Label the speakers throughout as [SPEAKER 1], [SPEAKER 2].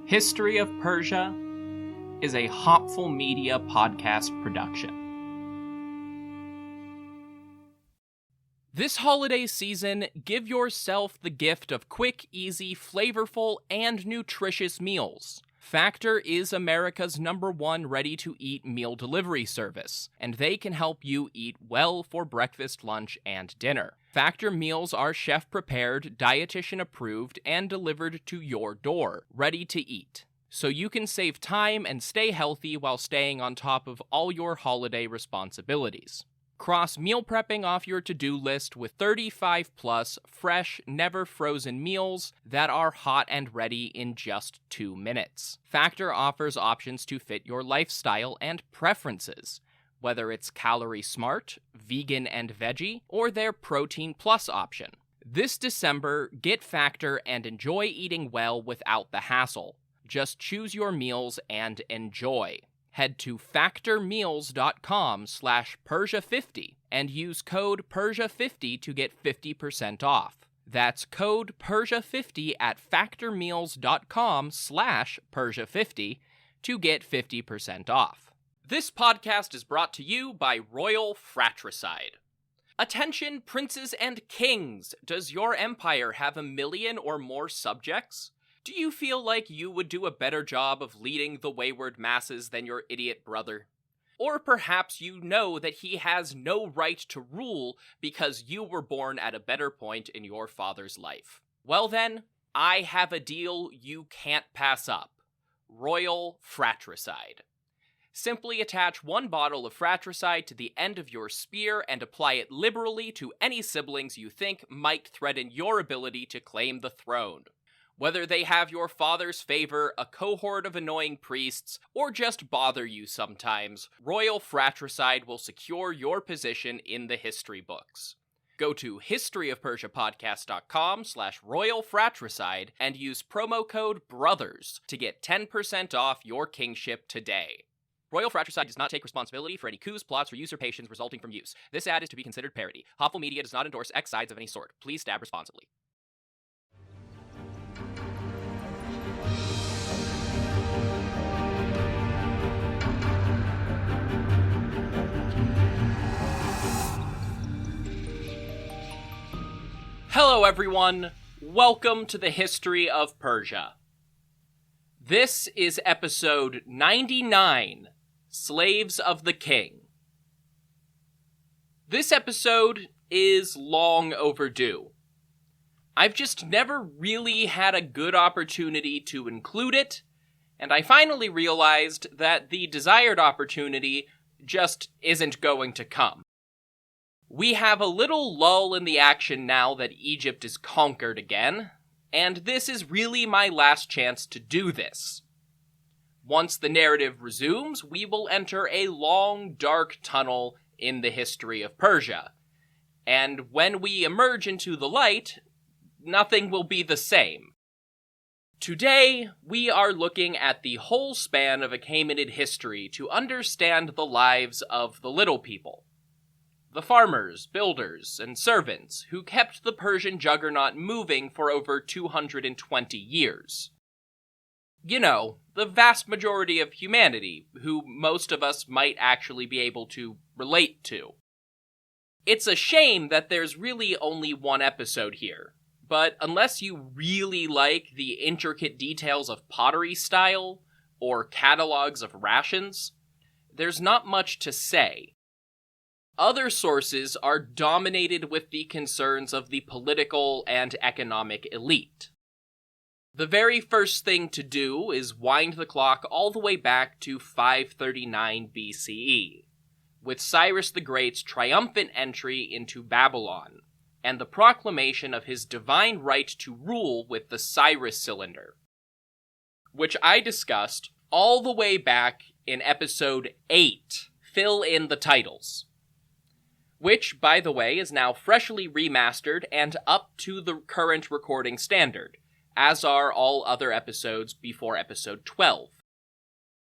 [SPEAKER 1] History of Persia is a Hopful Media podcast production. This holiday season, give yourself the gift of quick, easy, flavorful, and nutritious meals. Factor is America's #1 ready-to-eat meal delivery service, and they can help you eat well for breakfast, lunch, and dinner. Factor meals are chef-prepared, dietitian-approved, and delivered to your door, ready to eat. So you can save time and stay healthy while staying on top of all your holiday responsibilities. Cross meal prepping off your to-do list with 35-plus fresh, never-frozen meals that are hot and ready in just 2 minutes. Factor offers options to fit your lifestyle and preferences, whether it's calorie smart, vegan and veggie, or their protein plus option. This December, get Factor and enjoy eating well without the hassle. Just choose your meals and enjoy. Head to factormeals.com/Persia50 and use code Persia50 to get 50% off. That's code Persia50 at factormeals.com/Persia50 to get 50% off. This podcast is brought to you by Royal Fratricide. Attention, princes and kings! Does your empire have 1 million or more subjects? Do you feel like you would do a better job of leading the wayward masses than your idiot brother? Or perhaps you know that he has no right to rule because you were born at a better point in your father's life. Well then, I have a deal you can't pass up. Royal Fratricide. Simply attach 1 bottle of fratricide to the end of your spear and apply it liberally to any siblings you think might threaten your ability to claim the throne. Whether they have your father's favor, a cohort of annoying priests, or just bother you sometimes, Royal Fratricide will secure your position in the history books. Go to historyofpersiapodcast.com/Royal Fratricide and use promo code BROTHERS to get 10% off your kingship today. Royal Fratricide does not take responsibility for any coups, plots, or usurpations resulting from use. This ad is to be considered parody. Hopful Media does not endorse X sides of any sort. Please stab responsibly. Hello everyone, welcome to the History of Persia. This is episode 99, Slaves of the King. This episode is long overdue. I've just never really had a good opportunity to include it, and I finally realized that the desired opportunity just isn't going to come. We have a little lull in the action now that Egypt is conquered again, and this is really my last chance to do this. Once the narrative resumes, we will enter a long, dark tunnel in the history of Persia, and when we emerge into the light, nothing will be the same. Today, we are looking at the whole span of Achaemenid history to understand the lives of the little people. The farmers, builders, and servants who kept the Persian juggernaut moving for over 220 years. You know, the vast majority of humanity, who most of us might actually be able to relate to. It's a shame that there's really only 1 episode here, but unless you really like the intricate details of pottery style, or catalogs of rations, there's not much to say. Other sources are dominated with the concerns of the political and economic elite. The very first thing to do is wind the clock all the way back to 539 BCE, with Cyrus the Great's triumphant entry into Babylon, and the proclamation of his divine right to rule with the Cyrus cylinder, which I discussed all the way back in episode 8, Fill in the Titles. Which, by the way, is now freshly remastered and up to the current recording standard, as are all other episodes before episode 12.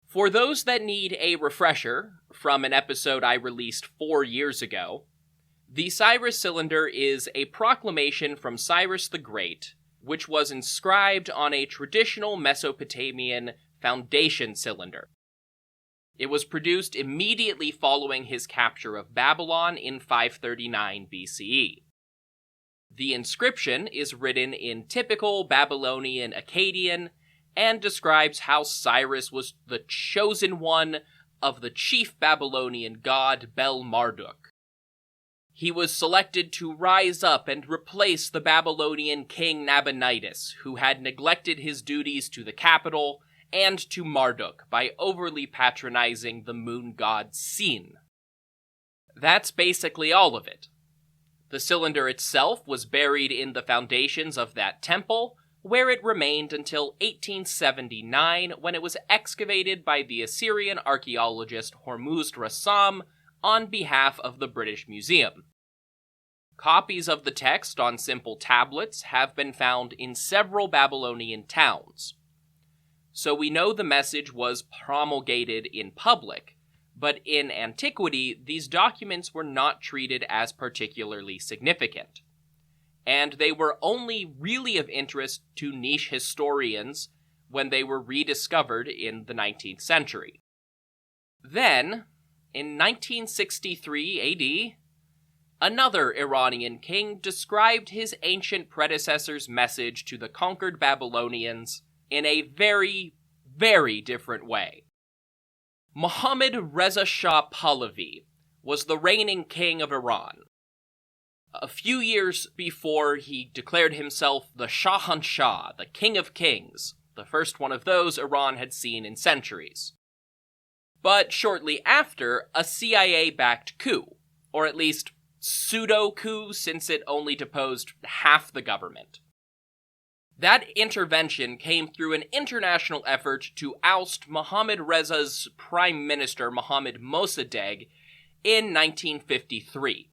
[SPEAKER 1] For those that need a refresher from an episode I released 4 years ago, the Cyrus cylinder is a proclamation from Cyrus the Great which was inscribed on a traditional Mesopotamian foundation cylinder. It was produced immediately following his capture of Babylon in 539 BCE. The inscription is written in typical Babylonian Akkadian and describes how Cyrus was the chosen one of the chief Babylonian god Bel-Marduk. He was selected to rise up and replace the Babylonian king Nabonidus, who had neglected his duties to the capital and to Marduk by overly patronizing the moon god Sin. That's basically all of it. The cylinder itself was buried in the foundations of that temple, where it remained until 1879 when it was excavated by the Assyrian archaeologist Hormuzd Rassam on behalf of the British Museum. Copies of the text on simple tablets have been found in several Babylonian towns. So we know the message was promulgated in public, but in antiquity, these documents were not treated as particularly significant. And they were only really of interest to niche historians when they were rediscovered in the 19th century. Then, in 1963 AD, another Iranian king described his ancient predecessor's message to the conquered Babylonians in a very, very different way. Muhammad Reza Shah Pahlavi was the reigning king of Iran. A few years before, he declared himself the Shahanshah, the King of Kings, the first one of those Iran had seen in centuries. But shortly after, a CIA-backed coup, or at least pseudo-coup since it only deposed half the government. That intervention came through an international effort to oust Mohammad Reza's prime minister, Mohammad Mossadegh, in 1953.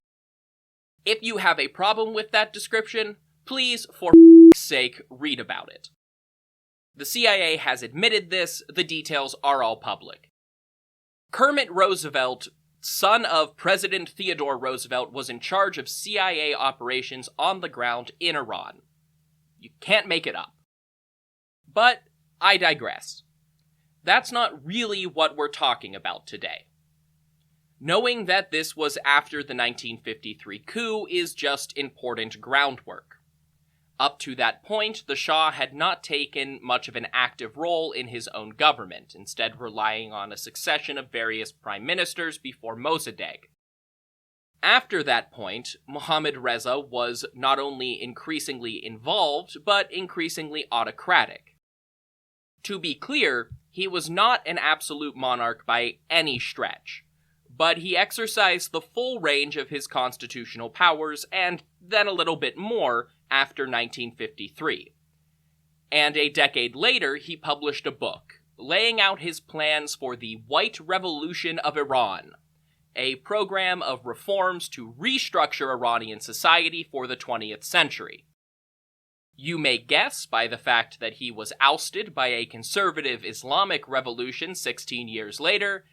[SPEAKER 1] If you have a problem with that description, please, for sake, read about it. The CIA has admitted this, the details are all public. Kermit Roosevelt, son of President Theodore Roosevelt, was in charge of CIA operations on the ground in Iran. You can't make it up. But I digress. That's not really what we're talking about today. Knowing that this was after the 1953 coup is just important groundwork. Up to that point, the Shah had not taken much of an active role in his own government, instead relying on a succession of various prime ministers before Mossadegh. After that point, Mohammad Reza was not only increasingly involved, but increasingly autocratic. To be clear, he was not an absolute monarch by any stretch, but he exercised the full range of his constitutional powers and then a little bit more after 1953. And a decade later, he published a book, laying out his plans for the White Revolution of Iran, a program of reforms to restructure Iranian society for the 20th century. You may guess by the fact that he was ousted by a conservative Islamic revolution 16 years later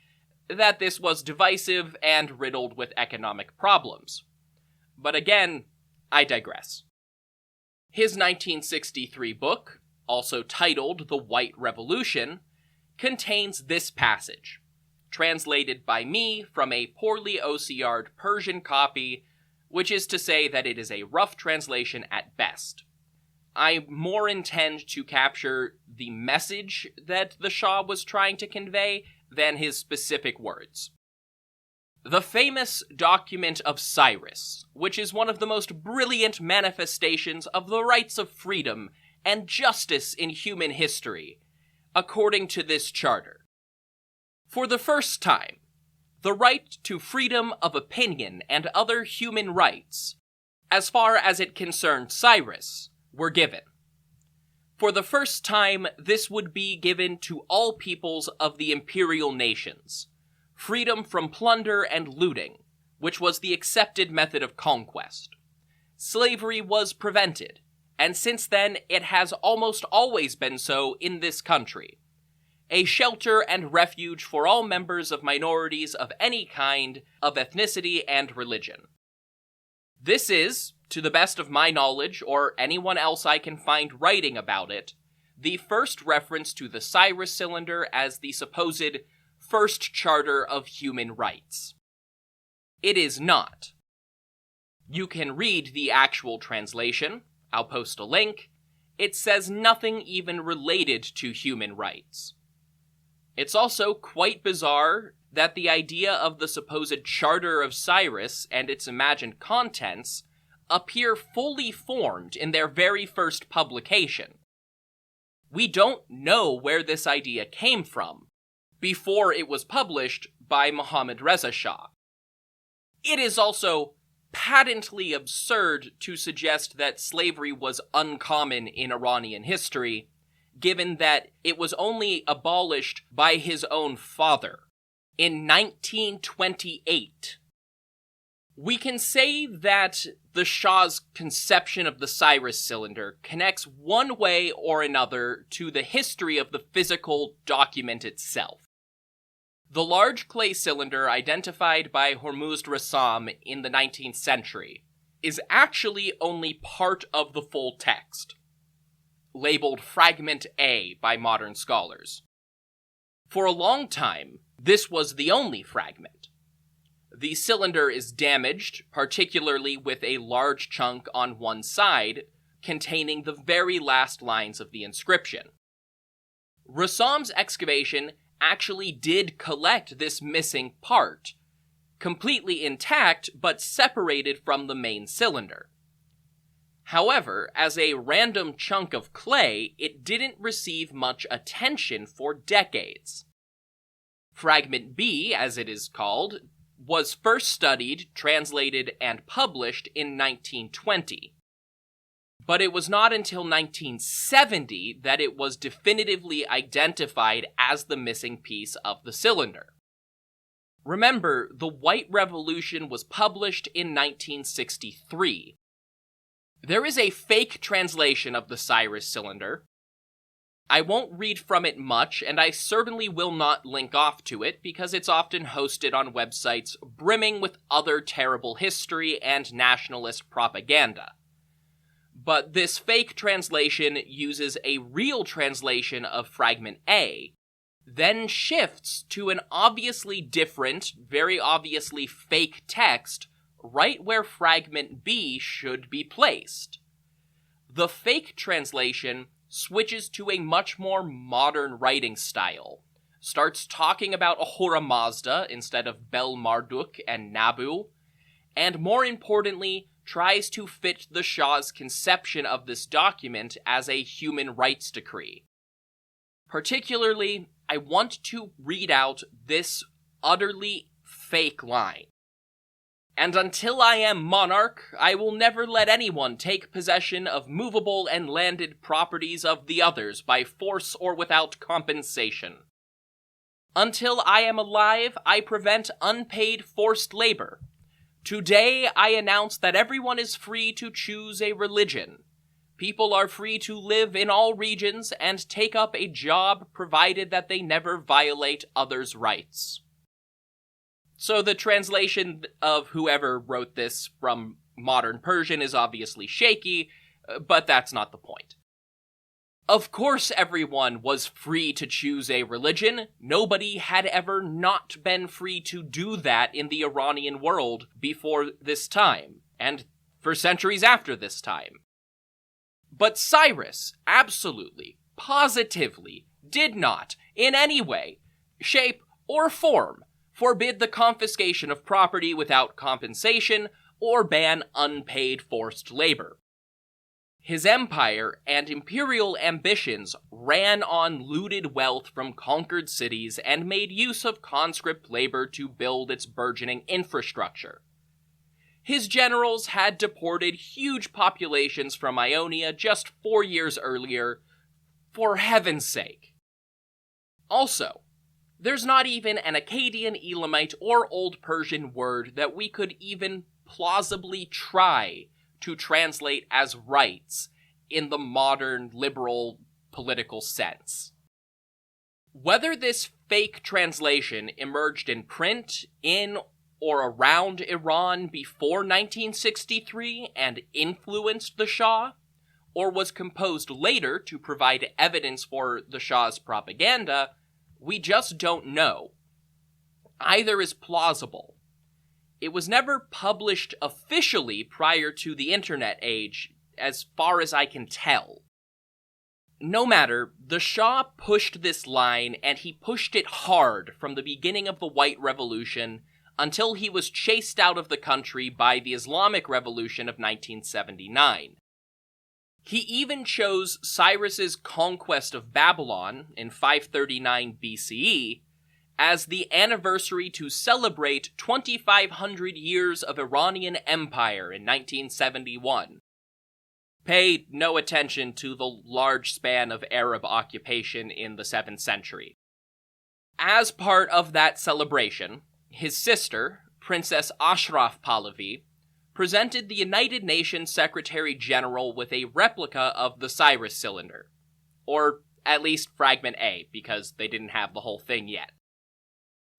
[SPEAKER 1] that this was divisive and riddled with economic problems. But again, I digress. His 1963 book, also titled The White Revolution, contains this passage, translated by me from a poorly OCR'd Persian copy, which is to say that it is a rough translation at best. I more intend to capture the message that the Shah was trying to convey than his specific words. The famous document of Cyrus, which is one of the most brilliant manifestations of the rights of freedom and justice in human history, according to this charter. For the first time, the right to freedom of opinion and other human rights, as far as it concerned Cyrus, were given. For the first time, this would be given to all peoples of the imperial nations, freedom from plunder and looting, which was the accepted method of conquest. Slavery was prevented, and since then it has almost always been so in this country. A shelter and refuge for all members of minorities of any kind, of ethnicity and religion. This is, to the best of my knowledge, or anyone else I can find writing about it, the first reference to the Cyrus Cylinder as the supposed first charter of human rights. It is not. You can read the actual translation. I'll post a link. It says nothing even related to human rights. It's also quite bizarre that the idea of the supposed Charter of Cyrus and its imagined contents appear fully formed in their very first publication. We don't know where this idea came from before it was published by Mohammad Reza Shah. It is also patently absurd to suggest that slavery was uncommon in Iranian history, given that it was only abolished by his own father in 1928. We can say that the Shah's conception of the Cyrus Cylinder connects one way or another to the history of the physical document itself. The large clay cylinder identified by Hormuzd Rassam in the 19th century is actually only part of the full text, labeled Fragment A by modern scholars. For a long time, this was the only fragment. The cylinder is damaged, particularly with a large chunk on one side, containing the very last lines of the inscription. Rassam's excavation actually did collect this missing part, completely intact but separated from the main cylinder. However, as a random chunk of clay, it didn't receive much attention for decades. Fragment B, as it is called, was first studied, translated, and published in 1920. But it was not until 1970 that it was definitively identified as the missing piece of the cylinder. Remember, the White Revolution was published in 1963. There is a fake translation of the Cyrus Cylinder. I won't read from it much, and I certainly will not link off to it because it's often hosted on websites brimming with other terrible history and nationalist propaganda. But this fake translation uses a real translation of Fragment A, then shifts to an obviously different, very obviously fake text right where Fragment B should be placed. The fake translation switches to a much more modern writing style, starts talking about Ahura Mazda instead of Bel Marduk and Nabu, and more importantly, tries to fit the Shah's conception of this document as a human rights decree. Particularly, I want to read out this utterly fake line. And until I am monarch, I will never let anyone take possession of movable and landed properties of the others by force or without compensation. Until I am alive, I prevent unpaid forced labor. Today, I announce that everyone is free to choose a religion. People are free to live in all regions and take up a job provided that they never violate others' rights. So the translation of whoever wrote this from modern Persian is obviously shaky, but that's not the point. Of course everyone was free to choose a religion. Nobody had ever not been free to do that in the Iranian world before this time, and for centuries after this time. But Cyrus absolutely, positively, did not, in any way, shape, or form, forbid the confiscation of property without compensation or ban unpaid forced labor. His empire and imperial ambitions ran on looted wealth from conquered cities and made use of conscript labor to build its burgeoning infrastructure. His generals had deported huge populations from Ionia just 4 years earlier, for heaven's sake. Also, there's not even an Akkadian, Elamite, or Old Persian word that we could even plausibly try to translate as rights in the modern liberal political sense. Whether this fake translation emerged in print, in, or around Iran before 1963 and influenced the Shah, or was composed later to provide evidence for the Shah's propaganda, we just don't know. Either is plausible. It was never published officially prior to the internet age, as far as I can tell. No matter, the Shah pushed this line, and he pushed it hard from the beginning of the White Revolution until he was chased out of the country by the Islamic Revolution of 1979. He even chose Cyrus's conquest of Babylon in 539 BCE as the anniversary to celebrate 2,500 years of Iranian Empire in 1971. Pay no attention to the large span of Arab occupation in the 7th century. As part of that celebration, his sister, Princess Ashraf Pahlavi, presented the United Nations Secretary General with a replica of the Cyrus cylinder. Or at least Fragment A, because they didn't have the whole thing yet.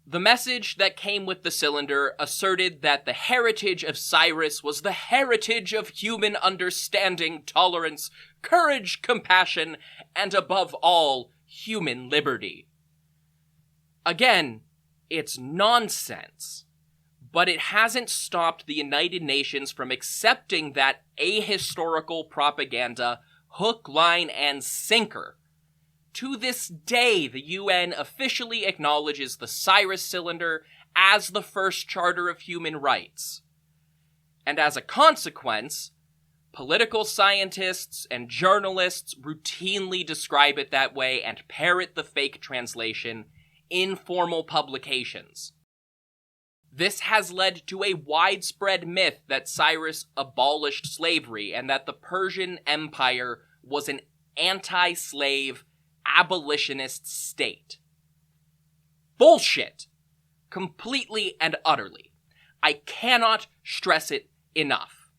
[SPEAKER 1] The message that came with the cylinder asserted that the heritage of Cyrus was the heritage of human understanding, tolerance, courage, compassion, and above all, human liberty. Again, it's nonsense, but it hasn't stopped the United Nations from accepting that ahistorical propaganda hook, line, and sinker. To this day, the UN officially acknowledges the Cyrus cylinder as the first charter of human rights. And as a consequence, political scientists and journalists routinely describe it that way and parrot the fake translation in formal publications. This has led to a widespread myth that Cyrus abolished slavery and that the Persian Empire was an anti-slave abolitionist state. Bullshit! Completely and utterly. I cannot stress it enough.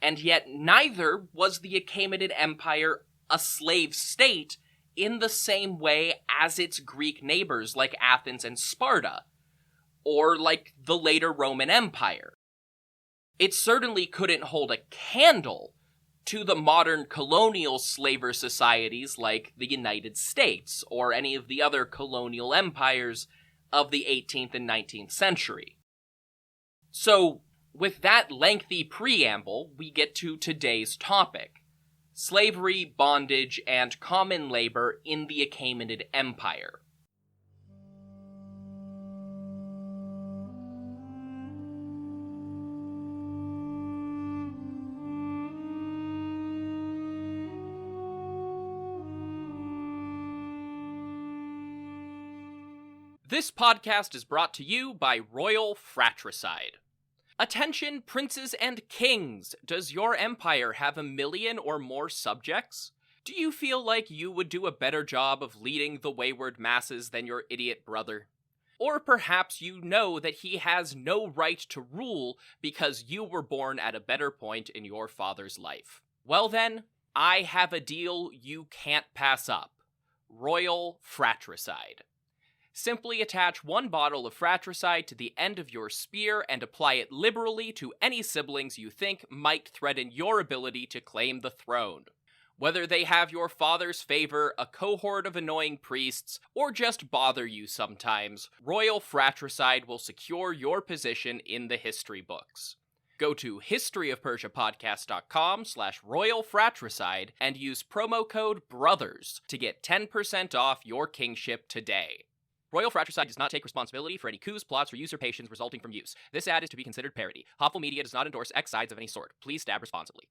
[SPEAKER 1] And yet neither was the Achaemenid Empire a slave state in the same way as its Greek neighbors like Athens and Sparta, or like the later Roman Empire. It certainly couldn't hold a candle to the modern colonial slaver societies like the United States or any of the other colonial empires of the 18th and 19th century. So, with that lengthy preamble, we get to today's topic: slavery, bondage, and common labor in the Achaemenid Empire. This podcast is brought to you by Royal Fratricide. Attention, princes and kings! Does your empire have 1 million or more subjects? Do you feel like you would do a better job of leading the wayward masses than your idiot brother? Or perhaps you know that he has no right to rule because you were born at a better point in your father's life. Well then, I have a deal you can't pass up. Royal Fratricide. Simply attach 1 bottle of fratricide to the end of your spear and apply it liberally to any siblings you think might threaten your ability to claim the throne. Whether they have your father's favor, a cohort of annoying priests, or just bother you sometimes, Royal Fratricide will secure your position in the history books. Go to historyofpersiapodcast.com/Royal Fratricide and use promo code BROTHERS to get 10% off your kingship today. Royal Fratricide does not take responsibility for any coups, plots, or usurpations resulting from use. This ad is to be considered parody. Hopful Media does not endorse X sides of any sort. Please stab responsibly.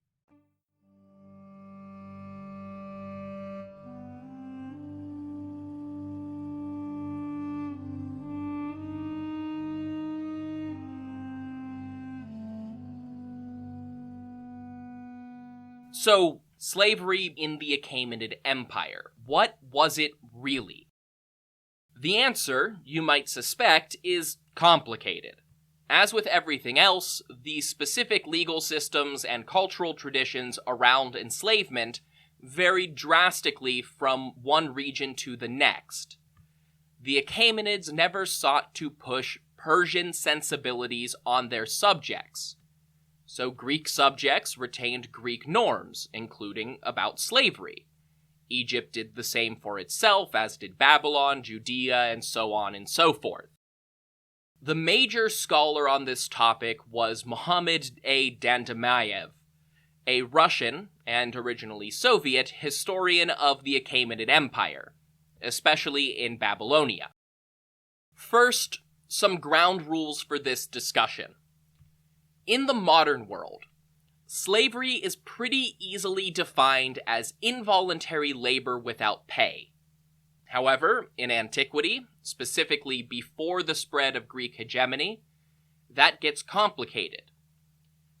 [SPEAKER 1] So, slavery in the Achaemenid Empire. What was it really? The answer, you might suspect, is complicated. As with everything else, the specific legal systems and cultural traditions around enslavement varied drastically from one region to the next. The Achaemenids never sought to push Persian sensibilities on their subjects. So Greek subjects retained Greek norms, including about slavery. Egypt did the same for itself, as did Babylon, Judea, and so on and so forth. The major scholar on this topic was Mohammad A. Dandamayev, a Russian, and originally Soviet, historian of the Achaemenid Empire, especially in Babylonia. First, some ground rules for this discussion. In the modern world, slavery is pretty easily defined as involuntary labor without pay. However, in antiquity, specifically before the spread of Greek hegemony, that gets complicated.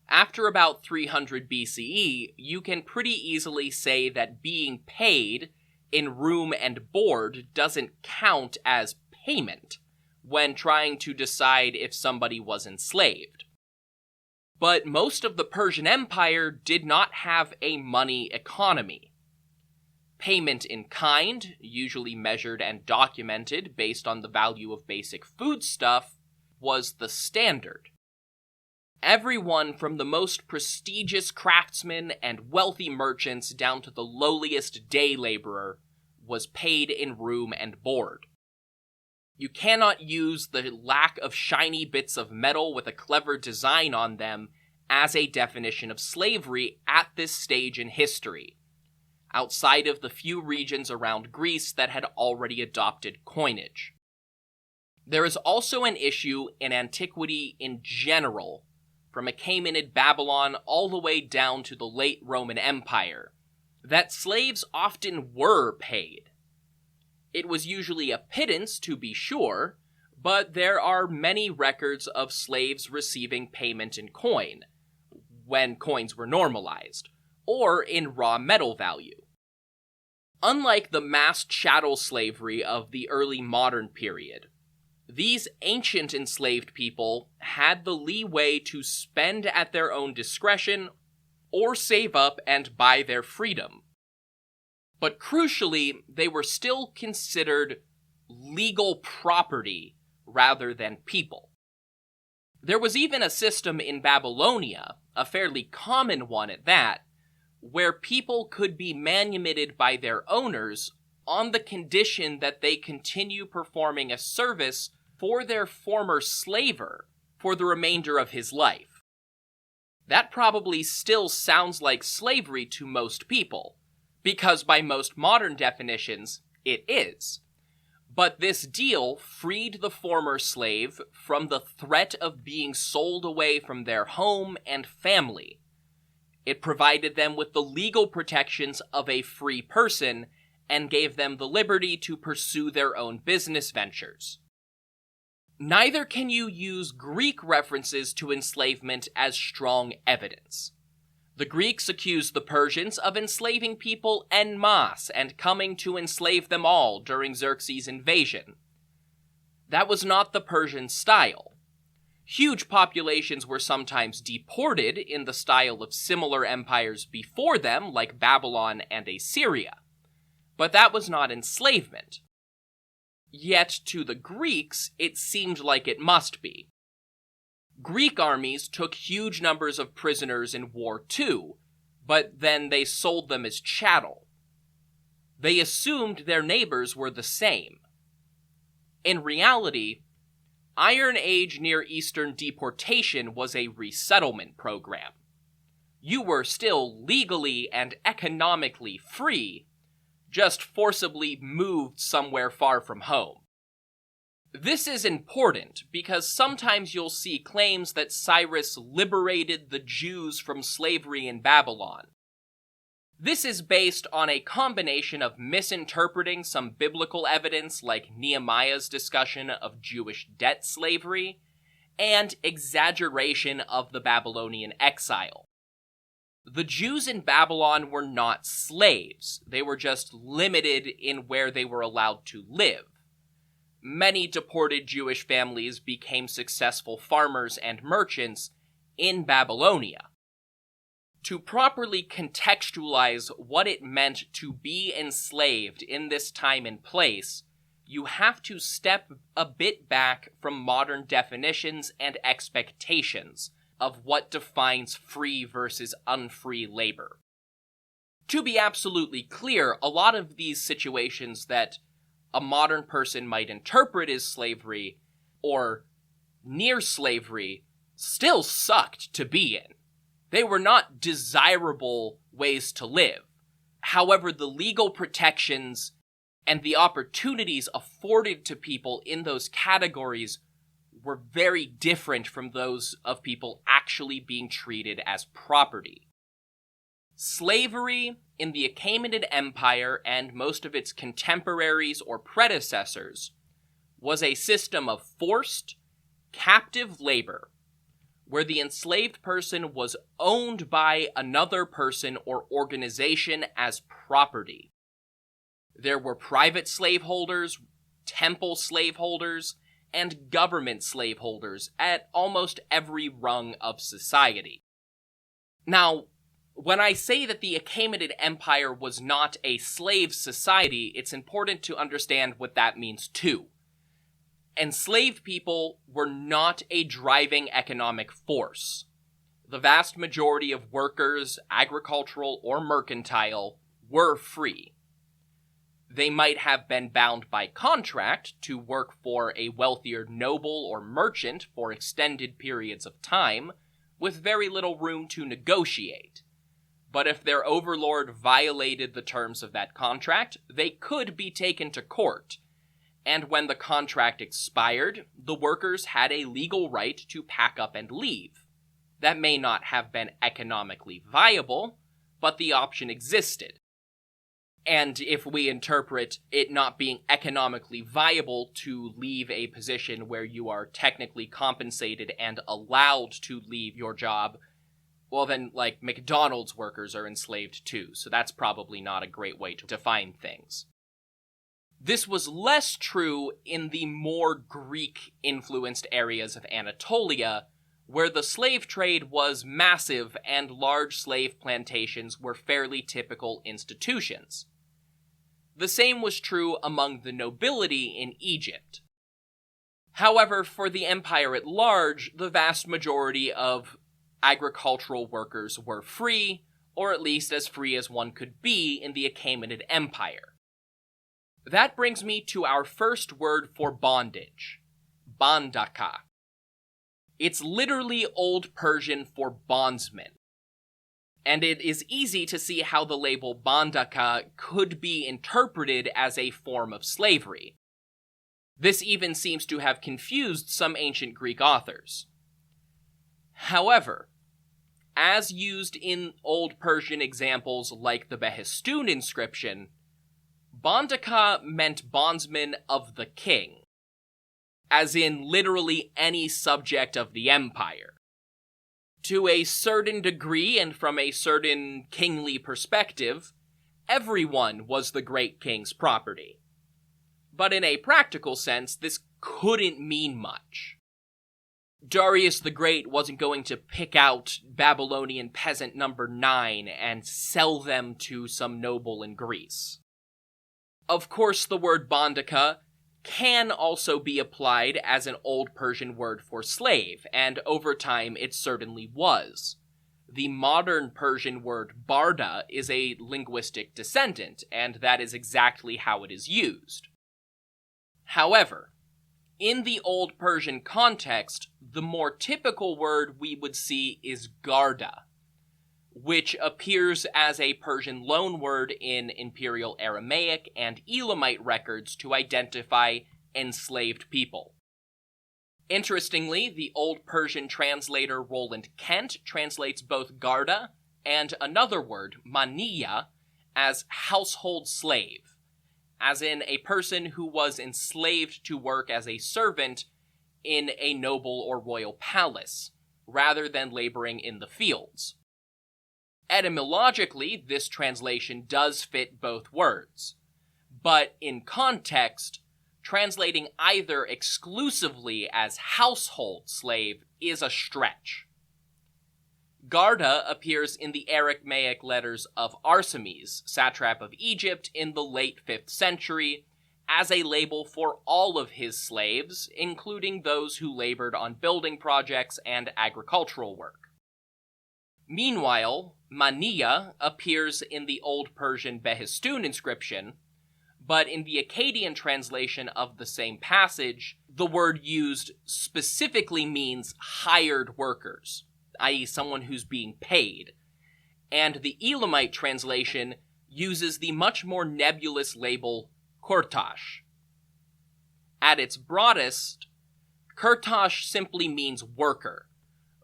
[SPEAKER 1] After about 300 BCE, you can pretty easily say that being paid in room and board doesn't count as payment when trying to decide if somebody was enslaved. But most of the Persian Empire did not have a money economy. Payment in kind, usually measured and documented based on the value of basic foodstuff, was the standard. Everyone from the most prestigious craftsmen and wealthy merchants down to the lowliest day laborer was paid in room and board. You cannot use the lack of shiny bits of metal with a clever design on them as a definition of slavery at this stage in history, outside of the few regions around Greece that had already adopted coinage. There is also an issue in antiquity in general, from Achaemenid Babylon all the way down to the late Roman Empire, that slaves often were paid. It was usually a pittance, to be sure, but there are many records of slaves receiving payment in coin, when coins were normalized, or in raw metal value. Unlike the mass chattel slavery of the early modern period, these ancient enslaved people had the leeway to spend at their own discretion or save up and buy their freedom. But crucially, they were still considered legal property rather than people. There was even a system in Babylonia, a fairly common one at that, where people could be manumitted by their owners on the condition that they continue performing a service for their former slaver for the remainder of his life. That probably still sounds like slavery to most people, because by most modern definitions, it is. But this deal freed the former slave from the threat of being sold away from their home and family. It provided them with the legal protections of a free person and gave them the liberty to pursue their own business ventures. Neither can you use Greek references to enslavement as strong evidence. The Greeks accused the Persians of enslaving people en masse and coming to enslave them all during Xerxes' invasion. That was not the Persian style. Huge populations were sometimes deported in the style of similar empires before them, like Babylon and Assyria. But that was not enslavement. Yet to the Greeks, it seemed like it must be. Greek armies took huge numbers of prisoners in war too, but then they sold them as chattel. They assumed their neighbors were the same. In reality, Iron Age Near Eastern deportation was a resettlement program. You were still legally and economically free, just forcibly moved somewhere far from home. This is important because sometimes you'll see claims that Cyrus liberated the Jews from slavery in Babylon. This is based on a combination of misinterpreting some biblical evidence like Nehemiah's discussion of Jewish debt slavery, and exaggeration of the Babylonian exile. The Jews in Babylon were not slaves, they were just limited in where they were allowed to live. Many deported Jewish families became successful farmers and merchants in Babylonia. To properly contextualize what it meant to be enslaved in this time and place, you have to step a bit back from modern definitions and expectations of what defines free versus unfree labor. To be absolutely clear, a lot of these situations that a modern person might interpret as slavery or near slavery still sucked to be in. They were not desirable ways to live. However, the legal protections and the opportunities afforded to people in those categories were very different from those of people actually being treated as property. Slavery in the Achaemenid Empire and most of its contemporaries or predecessors was a system of forced, captive labor, where the enslaved person was owned by another person or organization as property. There were private slaveholders, temple slaveholders, and government slaveholders at almost every rung of society. Now, when I say that the Achaemenid Empire was not a slave society, it's important to understand what that means too. Enslaved people were not a driving economic force. The vast majority of workers, agricultural or mercantile, were free. They might have been bound by contract to work for a wealthier noble or merchant for extended periods of time, with very little room to negotiate. But if their overlord violated the terms of that contract, they could be taken to court. And when the contract expired, the workers had a legal right to pack up and leave. That may not have been economically viable, but the option existed. And if we interpret it not being economically viable to leave a position where you are technically compensated and allowed to leave your job, well then, McDonald's workers are enslaved too, so that's probably not a great way to define things. This was less true in the more Greek-influenced areas of Anatolia, where the slave trade was massive and large slave plantations were fairly typical institutions. The same was true among the nobility in Egypt. However, for the empire at large, the vast majority of agricultural workers were free, or at least as free as one could be in the Achaemenid Empire. That brings me to our first word for bondage, bandaka. It's literally Old Persian for bondsman. And it is easy to see how the label bandaka could be interpreted as a form of slavery. This even seems to have confused some ancient Greek authors. However, as used in Old Persian examples like the Behistun inscription, bandaka meant bondsman of the king, as in literally any subject of the empire. To a certain degree and from a certain kingly perspective, everyone was the great king's property. But in a practical sense, this couldn't mean much. Darius the Great wasn't going to pick out Babylonian peasant number 9 and sell them to some noble in Greece. Of course, the word bandaka can also be applied as an Old Persian word for slave, and over time it certainly was. The modern Persian word barda is a linguistic descendant, and that is exactly how it is used. However, in the Old Persian context, the more typical word we would see is garda, which appears as a Persian loanword in Imperial Aramaic and Elamite records to identify enslaved people. Interestingly, the Old Persian translator Roland Kent translates both garda and another word, maniya, as household slave, as in a person who was enslaved to work as a servant in a noble or royal palace, rather than laboring in the fields. Etymologically, this translation does fit both words, but in context, translating either exclusively as household slave is a stretch. Garda appears in the Aramaic letters of Arsames, satrap of Egypt in the late 5th century, as a label for all of his slaves, including those who labored on building projects and agricultural work. Meanwhile, Mania appears in the Old Persian Behistun inscription, but in the Akkadian translation of the same passage, the word used specifically means hired workers, i.e. someone who's being paid, and the Elamite translation uses the much more nebulous label Kurtash. At its broadest, Kurtash simply means worker,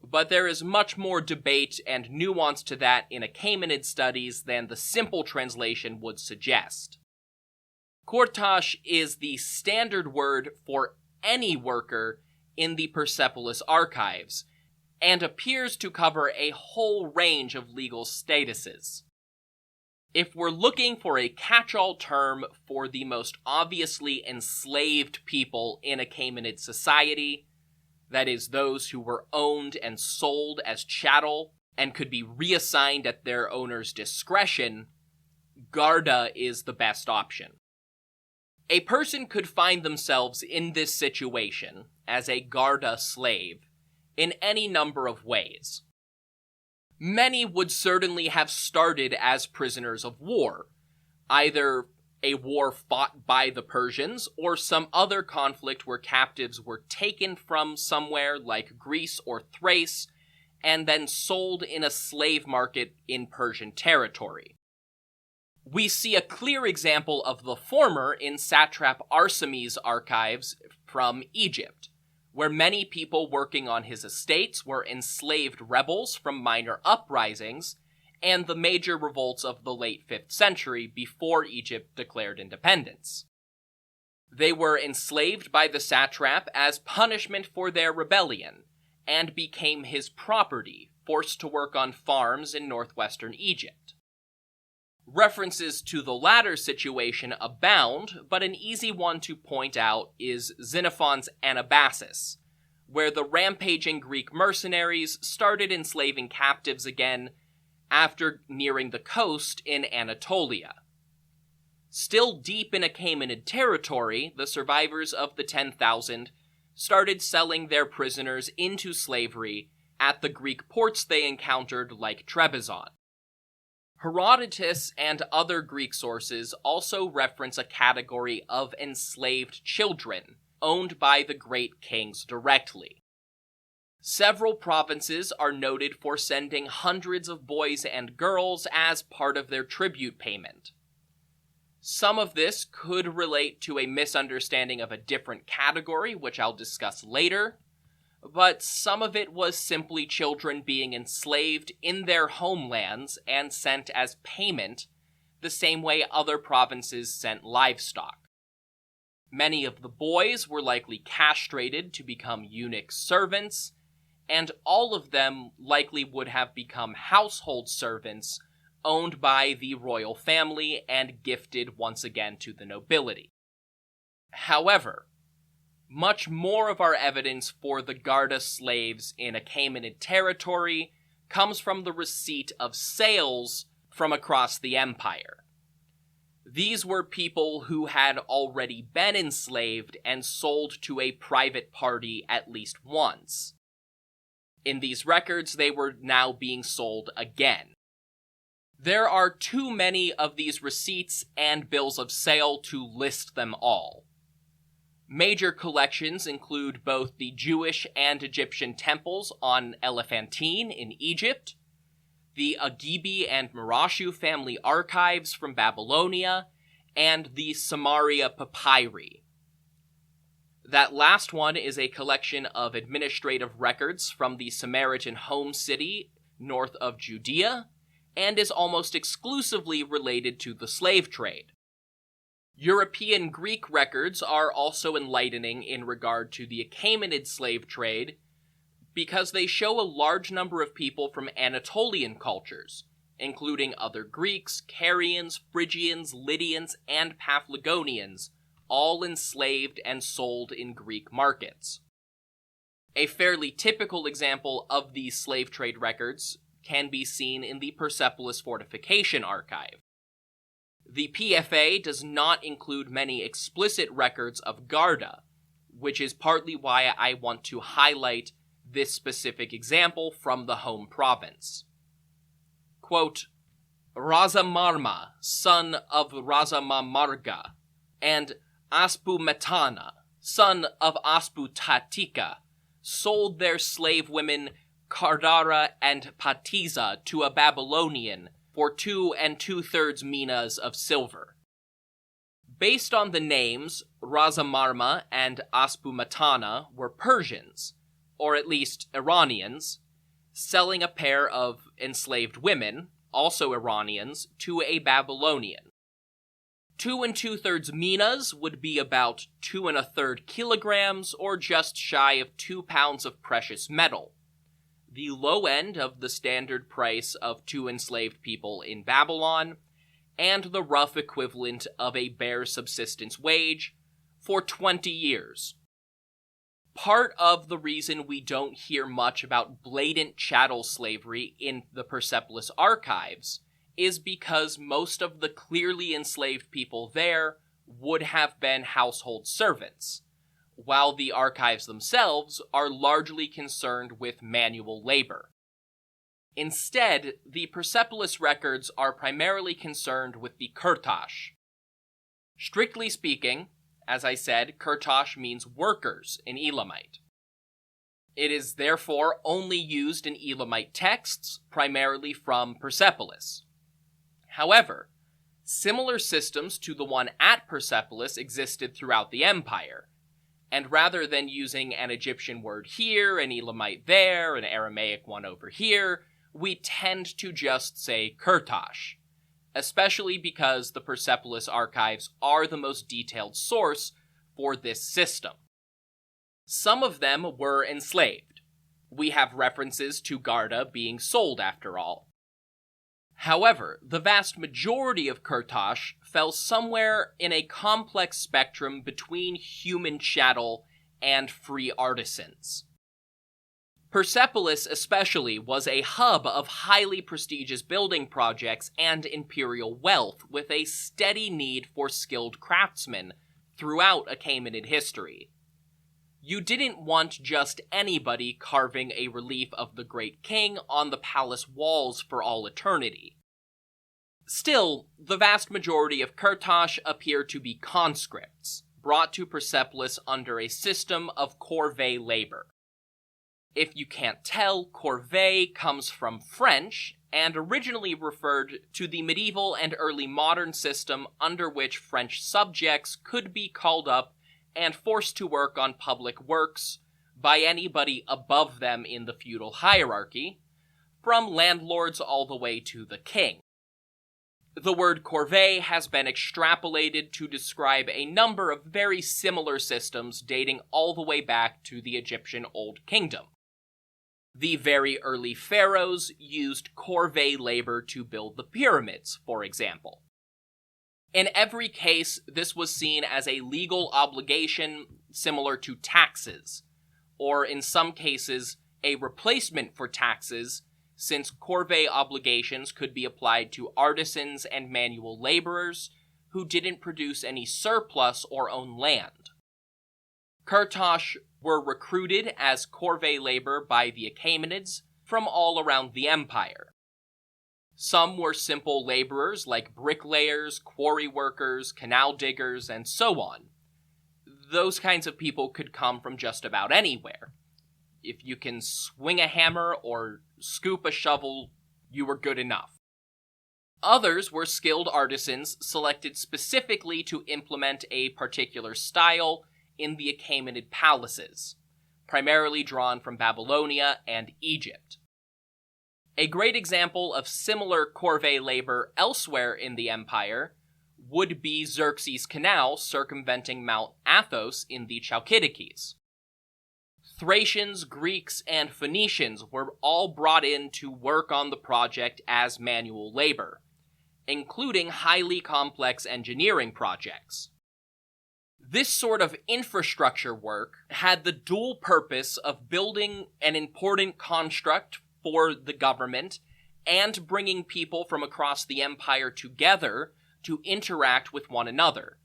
[SPEAKER 1] but there is much more debate and nuance to that in Achaemenid studies than the simple translation would suggest. Kurtash is the standard word for any worker in the Persepolis archives, and appears to cover a whole range of legal statuses. If we're looking for a catch-all term for the most obviously enslaved people in Achaemenid society, that is, those who were owned and sold as chattel and could be reassigned at their owner's discretion, Garda is the best option. A person could find themselves in this situation as a Garda slave in any number of ways. Many would certainly have started as prisoners of war, either a war fought by the Persians or some other conflict where captives were taken from somewhere like Greece or Thrace and then sold in a slave market in Persian territory. We see a clear example of the former in satrap Arsames' archives from Egypt, where many people working on his estates were enslaved rebels from minor uprisings and the major revolts of the late 5th century before Egypt declared independence. They were enslaved by the satrap as punishment for their rebellion, and became his property, forced to work on farms in northwestern Egypt. References to the latter situation abound, but an easy one to point out is Xenophon's Anabasis, where the rampaging Greek mercenaries started enslaving captives again after nearing the coast in Anatolia. Still deep in Achaemenid territory, the survivors of the 10,000 started selling their prisoners into slavery at the Greek ports they encountered like Trebizond. Herodotus and other Greek sources also reference a category of enslaved children, owned by the great kings directly. Several provinces are noted for sending hundreds of boys and girls as part of their tribute payment. Some of this could relate to a misunderstanding of a different category, which I'll discuss later, but some of it was simply children being enslaved in their homelands and sent as payment, the same way other provinces sent livestock. Many of the boys were likely castrated to become eunuch servants, and all of them likely would have become household servants owned by the royal family and gifted once again to the nobility. However, much more of our evidence for the Garda slaves in Achaemenid territory comes from the receipt of sales from across the empire. These were people who had already been enslaved and sold to a private party at least once. In these records, they were now being sold again. There are too many of these receipts and bills of sale to list them all. Major collections include both the Jewish and Egyptian temples on Elephantine in Egypt, the Agibi and Marashu family archives from Babylonia, and the Samaria papyri. That last one is a collection of administrative records from the Samaritan home city north of Judea, and is almost exclusively related to the slave trade. European Greek records are also enlightening in regard to the Achaemenid slave trade because they show a large number of people from Anatolian cultures, including other Greeks, Carians, Phrygians, Lydians, and Paphlagonians, all enslaved and sold in Greek markets. A fairly typical example of these slave trade records can be seen in the Persepolis fortification archive. The PFA does not include many explicit records of Garda, which is partly why I want to highlight this specific example from the home province. Quote, Razamarma, son of Razamamarga, and Aspumetana, son of Asputatika, sold their slave women Kardara and Patiza to a Babylonian for 2 2/3 minas of silver. Based on the names, Razamarma and Aspumetana were Persians, or at least Iranians, selling a pair of enslaved women, also Iranians, to a Babylonian. 2 2/3 minas would be about 2 1/3 kilograms, or just shy of 2 pounds of precious metal, the low end of the standard price of 2 enslaved people in Babylon, and the rough equivalent of a bare subsistence wage for 20 years. Part of the reason we don't hear much about blatant chattel slavery in the Persepolis archives is because most of the clearly enslaved people there would have been household servants, while the archives themselves are largely concerned with manual labor. Instead, the Persepolis records are primarily concerned with the Kurtash. Strictly speaking, as I said, Kurtash means workers in Elamite. It is therefore only used in Elamite texts, primarily from Persepolis. However, similar systems to the one at Persepolis existed throughout the empire, and rather than using an Egyptian word here, an Elamite there, an Aramaic one over here, we tend to just say Kurtash, especially because the Persepolis archives are the most detailed source for this system. Some of them were enslaved. We have references to Garda being sold after all. However, the vast majority of Kurtash fell somewhere in a complex spectrum between human chattel and free artisans. Persepolis especially was a hub of highly prestigious building projects and imperial wealth, with a steady need for skilled craftsmen throughout Achaemenid history. You didn't want just anybody carving a relief of the great king on the palace walls for all eternity. Still, the vast majority of Kurtash appear to be conscripts, brought to Persepolis under a system of corvée labor. If you can't tell, corvée comes from French, and originally referred to the medieval and early modern system under which French subjects could be called up and forced to work on public works by anybody above them in the feudal hierarchy, from landlords all the way to the king. The word corvée has been extrapolated to describe a number of very similar systems dating all the way back to the Egyptian Old Kingdom. The very early pharaohs used corvée labor to build the pyramids, for example. In every case, this was seen as a legal obligation similar to taxes, or in some cases, a replacement for taxes, since corvée obligations could be applied to artisans and manual laborers who didn't produce any surplus or own land. Kurtash were recruited as corvée labor by the Achaemenids from all around the empire. Some were simple laborers like bricklayers, quarry workers, canal diggers, and so on. Those kinds of people could come from just about anywhere. If you can swing a hammer or scoop a shovel, you were good enough. Others were skilled artisans selected specifically to implement a particular style in the Achaemenid palaces, primarily drawn from Babylonia and Egypt. A great example of similar corvée labor elsewhere in the empire would be Xerxes' Canal circumventing Mount Athos in the Chalkidikes. Thracians, Greeks, and Phoenicians were all brought in to work on the project as manual labor, including highly complex engineering projects. This sort of infrastructure work had the dual purpose of building an important construct for the government and bringing people from across the empire together to interact with one another.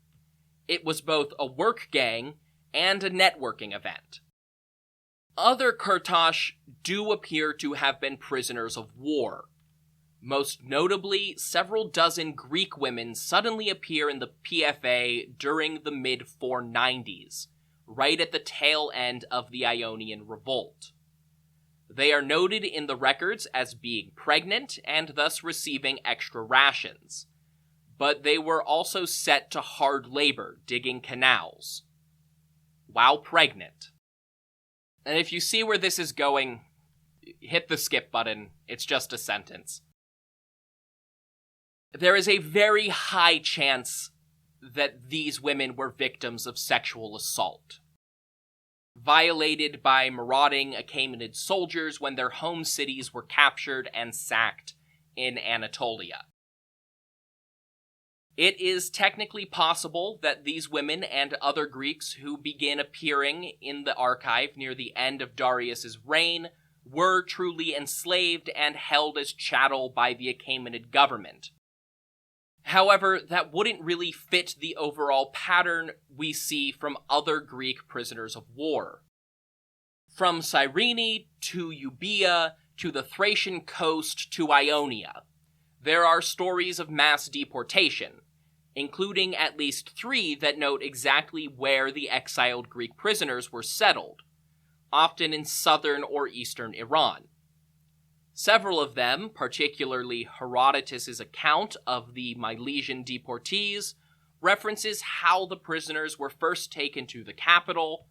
[SPEAKER 1] It was both a work gang and a networking event. Other Kurtosh do appear to have been prisoners of war. Most notably, several dozen Greek women suddenly appear in the PFA during the mid-490s, right at the tail end of the Ionian Revolt. They are noted in the records as being pregnant and thus receiving extra rations, but they were also set to hard labor digging canals while pregnant. And if you see where this is going, hit the skip button. It's just a sentence. There is a very high chance that these women were victims of sexual assault, violated by marauding Achaemenid soldiers when their home cities were captured and sacked in Anatolia. It is technically possible that these women and other Greeks who begin appearing in the archive near the end of Darius's reign were truly enslaved and held as chattel by the Achaemenid government. However, that wouldn't really fit the overall pattern we see from other Greek prisoners of war. From Cyrene to Euboea to the Thracian coast to Ionia, there are stories of mass deportation, including at least 3 that note exactly where the exiled Greek prisoners were settled, often in southern or eastern Iran. Several of them, particularly Herodotus's account of the Milesian deportees, references how the prisoners were first taken to the capital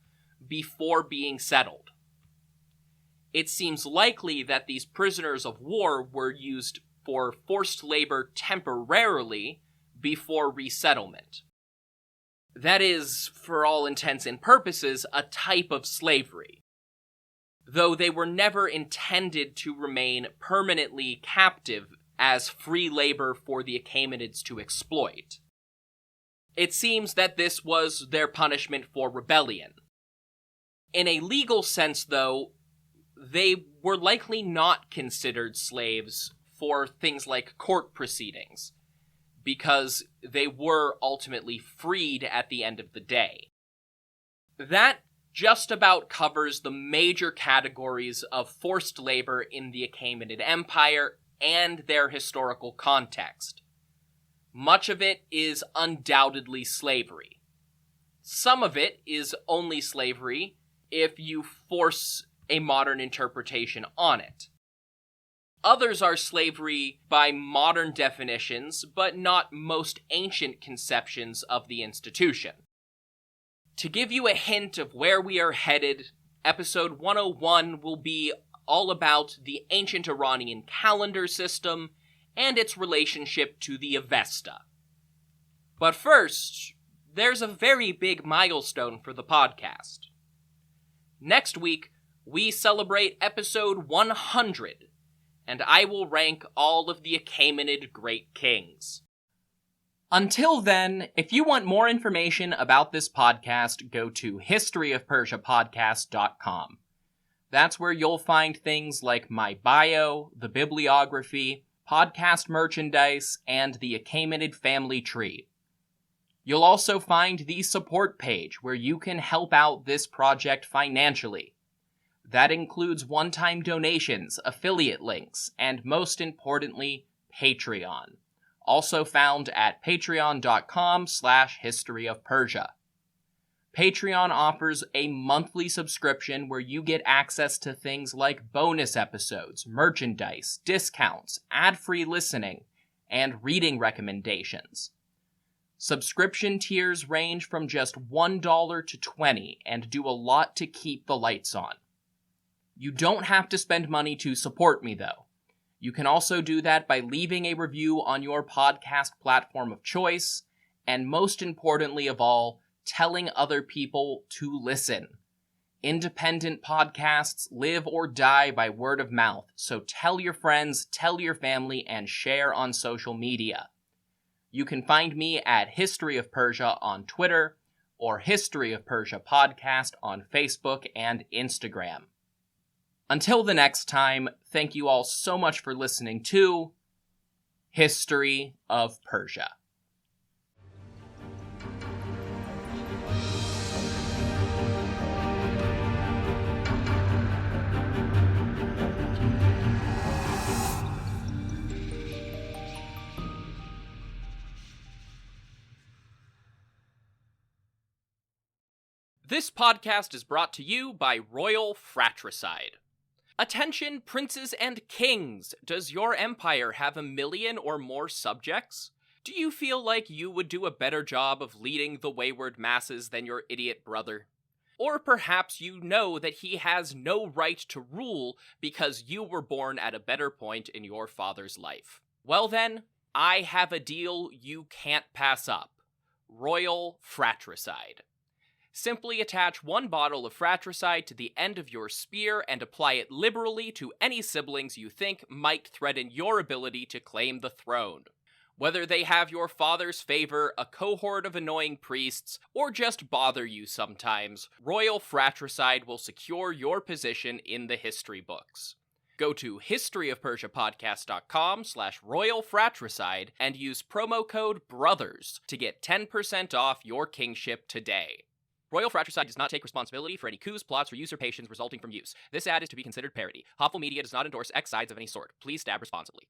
[SPEAKER 1] before being settled. It seems likely that these prisoners of war were used for forced labor temporarily before resettlement. That is, for all intents and purposes, a type of slavery, though they were never intended to remain permanently captive as free labor for the Achaemenids to exploit. It seems that this was their punishment for rebellion. In a legal sense, though, they were likely not considered slaves for things like court proceedings, because they were ultimately freed at the end of the day. That just about covers the major categories of forced labor in the Achaemenid Empire and their historical context. Much of it is undoubtedly slavery. Some of it is only slavery if you force a modern interpretation on it. Others are slavery by modern definitions, but not most ancient conceptions of the institution. To give you a hint of where we are headed, episode 101 will be all about the ancient Iranian calendar system and its relationship to the Avesta. But first, there's a very big milestone for the podcast. Next week, we celebrate episode 100, and I will rank all of the Achaemenid great kings. Until then, if you want more information about this podcast, go to historyofpersiapodcast.com. That's where you'll find things like my bio, the bibliography, podcast merchandise, and the Achaemenid family tree. You'll also find the support page where you can help out this project financially. That includes one-time donations, affiliate links, and most importantly, Patreon. Also found at patreon.com/historyofpersia. Patreon offers a monthly subscription where you get access to things like bonus episodes, merchandise, discounts, ad-free listening, and reading recommendations. Subscription tiers range from just $1 to $20 and do a lot to keep the lights on. You don't have to spend money to support me, though. You can also do that by leaving a review on your podcast platform of choice, and most importantly of all, telling other people to listen. Independent podcasts live or die by word of mouth, so tell your friends, tell your family, and share on social media. You can find me at History of Persia on Twitter, or History of Persia Podcast on Facebook and Instagram. Until the next time, thank you all so much for listening to History of Persia. This podcast is brought to you by Royal Fratricide. Attention, princes and kings! Does your empire have 1 million or more subjects? Do you feel like you would do a better job of leading the wayward masses than your idiot brother? Or perhaps you know that he has no right to rule because you were born at a better point in your father's life. Well then, I have a deal you can't pass up. Royal Fratricide. Simply attach 1 bottle of fratricide to the end of your spear and apply it liberally to any siblings you think might threaten your ability to claim the throne. Whether they have your father's favor, a cohort of annoying priests, or just bother you sometimes, Royal Fratricide will secure your position in the history books. Go to historyofpersiapodcast.com/Royal Fratricide and use promo code BROTHERS to get 10% off your kingship today. Royal Fratricide does not take responsibility for any coups, plots, or usurpations resulting from use. This ad is to be considered parody. Hopful Media does not endorse X sides of any sort. Please stab responsibly.